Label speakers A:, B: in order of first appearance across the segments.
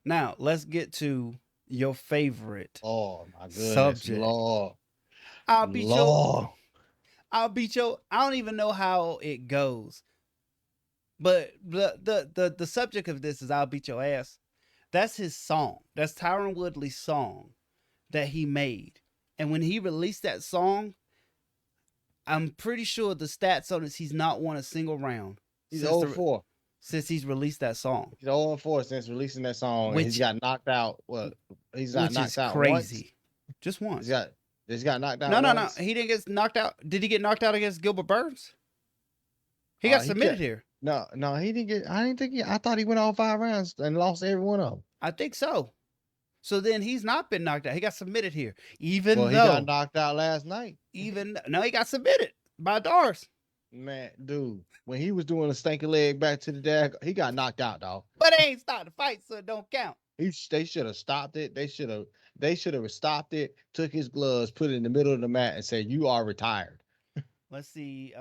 A: Now let's get to your favorite
B: Oh my goodness,
A: subject.
B: Lord,
A: I'll beat your.
B: Lord.
A: I'll beat your. I don't even know how it goes, but the subject of this is "I'll beat your ass." That's his song. That's Tyron Woodley's song that he made. And when he released that song, I'm pretty sure the stats on it, he's not won a single round
B: He's
A: since
B: 0
A: the
B: 4.
A: since he's released that song,
B: He's 0 4 since releasing that song, and he's
A: which
B: got knocked out. What? He's got
A: which is
B: knocked out once.
A: crazy. Just
B: He's
A: once.
B: got he's got knocked
A: No,
B: out
A: no, no.
B: once.
A: He didn't get knocked out. Did he get knocked out against Gilbert Burns? He got
B: He
A: submitted
B: kept
A: here.
B: no, he didn't get. I didn't think he. I thought he went all 5 rounds and lost every one of them.
A: I think so. So then he's not been knocked out. He got submitted here.
B: Well,
A: Even
B: he got
A: though,
B: knocked out last night.
A: no, he got submitted by Doris.
B: Man, dude, when he was doing a stanky leg back to the dag, he got knocked out, dog.
A: But they ain't started the fight, so it don't count.
B: They should have stopped it. They should have stopped it. Took his gloves, put it in the middle of the mat, and said, "You are retired."
A: Let's see.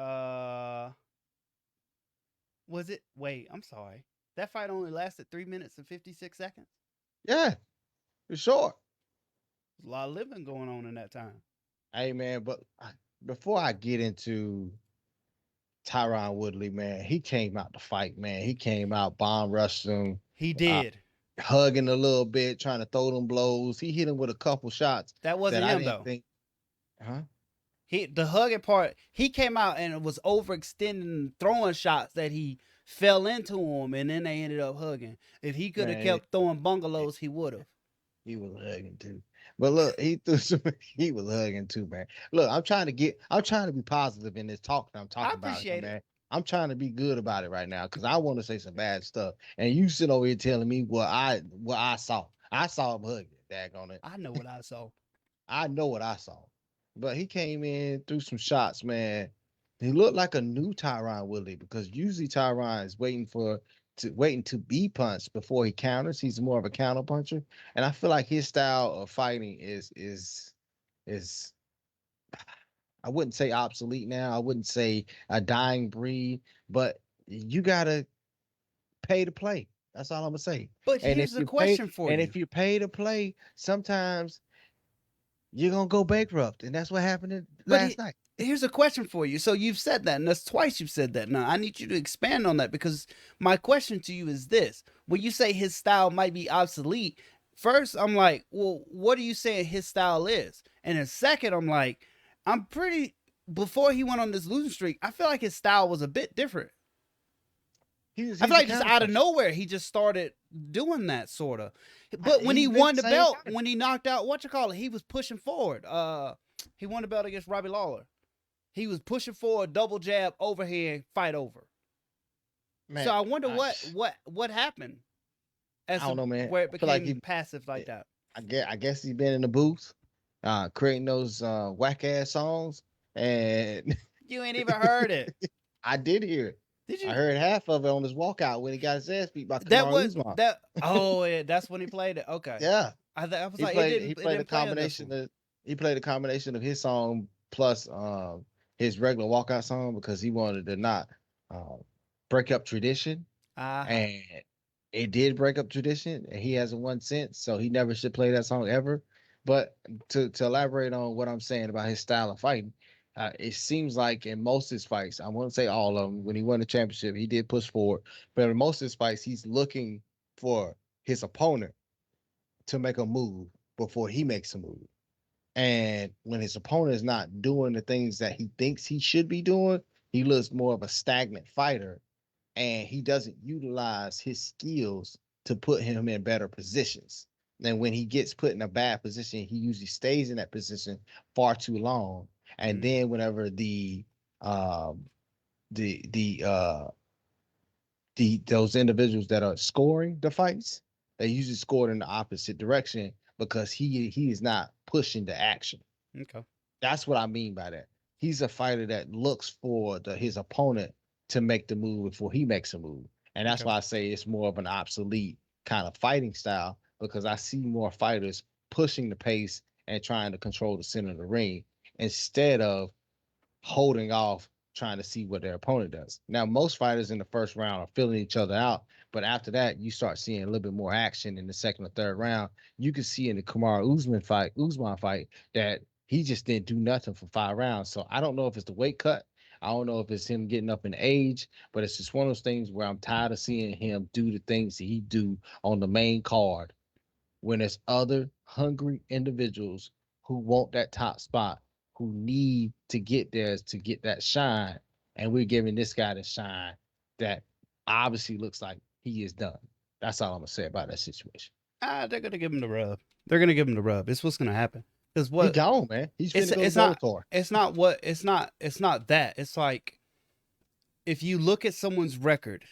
A: Was it? Wait, I'm sorry. That fight only lasted 3 minutes and 56 seconds.
B: Yeah, for sure.
A: There's a lot of living going on in that time.
B: Hey man, but before I get into Tyron Woodley, man, he came out to fight, man. He came out, bomb rushed him,
A: He
B: uh,
A: did.
B: hugging a little bit, trying to throw them blows. He hit him with a couple shots
A: That
B: that
A: wasn't
B: I
A: him
B: didn't
A: though.
B: think, huh?
A: The hugging part. He came out and was overextending, throwing shots that he fell into him, and then they ended up hugging. If he could have
B: Man,
A: kept throwing bungalows, he would have.
B: he was hugging too. But look, he threw some. He was hugging too, man. Look, I'm trying to be positive in this talk that I'm
A: I
B: talking about here,
A: appreciate it.
B: man. I'm trying to be good about it right now because I want to say some bad stuff, and you sit over here telling me what I saw. I saw him hugging. Dag on it.
A: I know what I saw.
B: I know what I saw. But he came in, threw some shots, man. He looked like a new Tyron Woodley because usually Tyron is waiting to be punched before he counters. He's more of a counter puncher. And I feel like his style of fighting is I wouldn't say obsolete now. I wouldn't say a dying breed, but you gotta pay to play. That's all I'm gonna say.
A: But
B: And if
A: here's a
B: you pay
A: question for
B: and
A: you.
B: if you pay to play, sometimes you're gonna go bankrupt, and that's what happened
A: But
B: last night.
A: here's a question for you. So you've said that, and that's twice you've said that. Now I need you to expand on that because my question to you is this: when you say his style might be obsolete, first I'm like, well, what are you saying his style is? And then second, I'm like, I'm pretty. Before he went on this losing streak, I feel like his style was a bit different. I feel
B: He's a
A: like just out of
B: counterpuncher.
A: nowhere he just started doing that sort of. But when he
B: He's been
A: won
B: the
A: the
B: same
A: belt,
B: fighter.
A: when he knocked out what you call it, he was pushing forward. He won the belt against Robbie Lawler. He was pushing forward, double jab, overhand, fight over. So
B: Man,
A: I wonder what happened
B: I
A: as
B: don't
A: to
B: know, man.
A: where it
B: I feel like
A: became passive like that.
B: I guess he's been in the booth, creating those whack ass songs, and
A: You ain't even heard it,
B: I did hear it.
A: did
B: I
A: you?
B: heard half of it on his walkout when he got his ass beat by
A: That
B: Kamaru
A: was
B: Usman.
A: that. Oh yeah, that's when he played it. Okay,
B: Yeah,
A: I was
B: he
A: like, it
B: played
A: didn't
B: he
A: it
B: played a
A: didn't play on this
B: combination
A: one.
B: of he played a combination of his song plus his regular walkout song because he wanted to not uh, break up tradition,
A: Uh-huh.
B: and it did break up tradition, and he hasn't won since, so he never should play that song ever. But to elaborate on what I'm saying about his style of fighting, it seems like in most of his fights, I won't say all of them, when he won the championship, he did push forward, but in most of his fights, he's looking for his opponent to make a move before he makes a move. And when his opponent is not doing the things that he thinks he should be doing, he looks more of a stagnant fighter, and he doesn't utilize his skills to put him in better positions. And when he gets put in a bad position, he usually stays in that position far too long. And
A: Mm-hmm.
B: then whenever um the the uh the those individuals that are scoring the fights, they usually score in the opposite direction because he is not pushing the action.
A: Okay.
B: That's what I mean by that. He's a fighter that looks for his opponent to make the move before he makes a move. And that's
A: Okay.
B: why I say it's more of an obsolete kind of fighting style because I see more fighters pushing the pace and trying to control the center of the ring instead of holding off trying to see what their opponent does. Now, most fighters in the first round are filling each other out But after that, you start seeing a little bit more action in the second or third round. You can see in the Usman fight, that he just didn't do nothing for 5 rounds. So I don't know if it's the weight cut. I don't know if it's him getting up in age, but it's just one of those things where I'm tired of seeing him do the things that he do on the main card when there's other hungry individuals who want that top spot, who need to get there to get that shine, and we're giving this guy the shine that obviously looks like he is done. That's all I'm gonna say about that situation.
A: They're gonna give him the rub. They're gonna give him the rub. It's what's gonna happen. Because
B: He
A: what
B: gone, man. He's finna go to
A: it's not
B: Bellator.
A: it's not that. It's like if you look at someone's record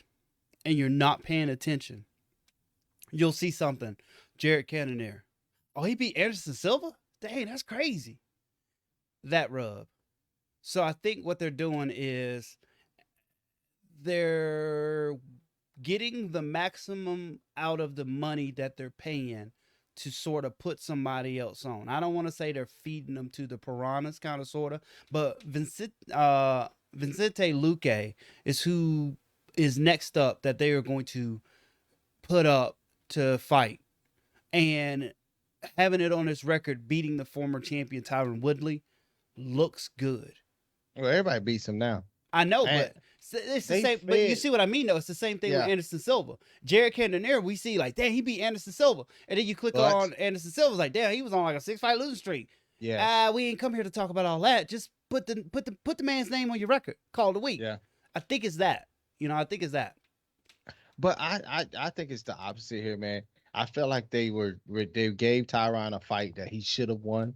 A: and you're not paying attention, you'll see something. Jared Cannonier. Oh, he beat Anderson Silva? Dang, that's crazy. That rub. So I think what they're doing is they're getting the maximum out of the money that they're paying to sort of put somebody else on. I don't want to say they're feeding them to the piranhas, kind of, sort of, but Vicente Luque is who is next up that they are going to put up to fight. And having it on his record, beating the former champion Tyron Woodley, looks good.
B: Well, everybody beats him now.
A: I know,
B: And
A: but it's the
B: they
A: same. But you
B: fed,
A: see what I mean, though. It's the same thing with
B: yeah.
A: Anderson Silva. Jared Cannonier, we see like, damn, he beat Anderson Silva, and then you click
B: But
A: on Anderson Silva's like, damn, he was on like a 6-fight losing streak.
B: yes,
A: We ain't come here to talk about all that. Just put the man's name on your record. Call it a week.
B: yeah.
A: I think it's that. I think it's that.
B: But I think it's the opposite here, man. I felt like they gave Tyron a fight that he should have won,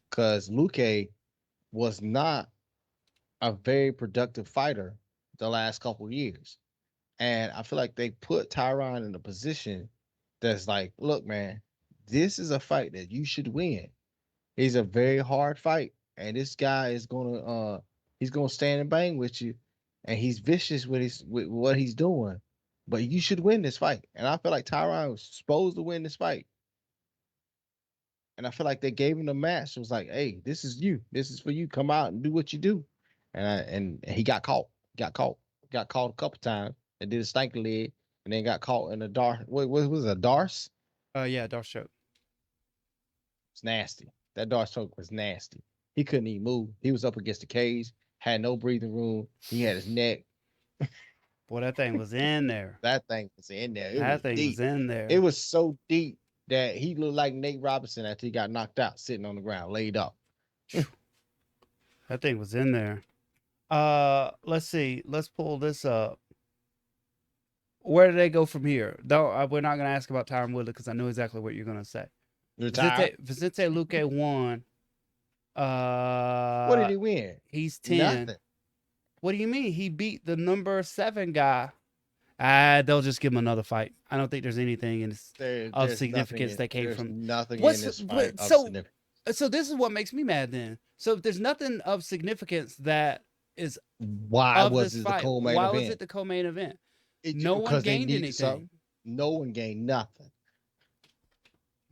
B: because Luque was not a very productive fighter the last couple years. And I feel like they put Tyron in a position that's like, look, man, this is a fight that you should win. It's a very hard fight, and this guy is he's gonna stand and bang with you, and he's vicious with what he's doing. But you should win this fight. And I feel like Tyron was supposed to win this fight. And I feel like they gave him the match. It was like, hey, this is you. This is for you. Come out and do what you do. And he got caught. Got caught a couple times and did a stanky leg, and then got caught in a dark. What was it, a Darce?
A: Yeah, Dark Choke.
B: It's nasty. That Darce choke was nasty. He couldn't even move. He was up against the cage, had no breathing room. He had his neck.
A: Boy, that thing was in there.
B: That thing was in there. It
A: That
B: was
A: thing was
B: deep.
A: in there.
B: It was so deep that he looked like Nate Robinson after he got knocked out, sitting on the ground, laid up.
A: That thing was in there. Let's see. Let's pull this up. Where do they go from here? Though we're not gonna ask about Tyron Woodley because I know exactly what you're gonna say.
B: Retired.
A: Vicente Luque won.
B: What did he win?
A: He's 10.
B: Nothing.
A: What do you mean? He beat the number 7 guy. They'll just give him another fight. I don't think there's anything of
B: There's
A: significance
B: nothing
A: that came
B: there's
A: from.
B: nothing
A: What's
B: in this
A: but-
B: fight of
A: so-
B: significance.
A: So this is what makes me mad. Then, so if there's nothing of significance that is
B: Why
A: of
B: was
A: this
B: it
A: fight,
B: the co-main
A: why
B: event?
A: was it the co-main event?
B: It-
A: No one
B: because they
A: gained
B: needed
A: anything.
B: something. No one gained nothing.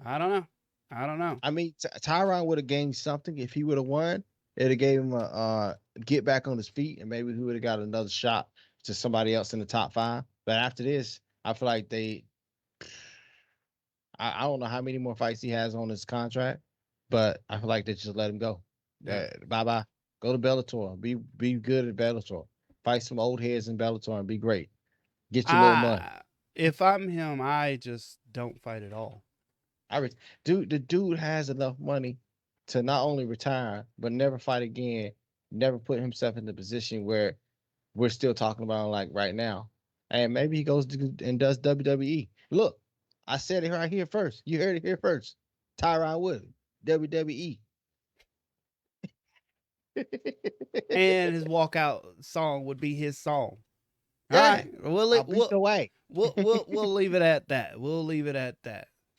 A: I don't know.
B: I mean, Tyron would have gained something if he would have won. It'd have gave him a get back on his feet, and maybe he would have got another shot to somebody else in the top 5. But after this, I feel like I don't know how many more fights he has on his contract, but I feel like they just let him go.
A: Yeah.
B: Bye bye. Go to Bellator. Be good at Bellator. Fight some old heads in Bellator and be great. Get your little money.
A: If I'm him, I just don't fight at all.
B: The dude has enough money to not only retire but never fight again. Never put himself in the position where we're still talking about him like right now. And maybe he goes and does WWE. Look, I said it right here first. You heard it here first. Tyron Woodley, WWE.
A: And his walkout song would be his song.
B: Yeah,
A: All right,
B: I'll beat the way.
A: we'll leave it at that. We'll leave it at that.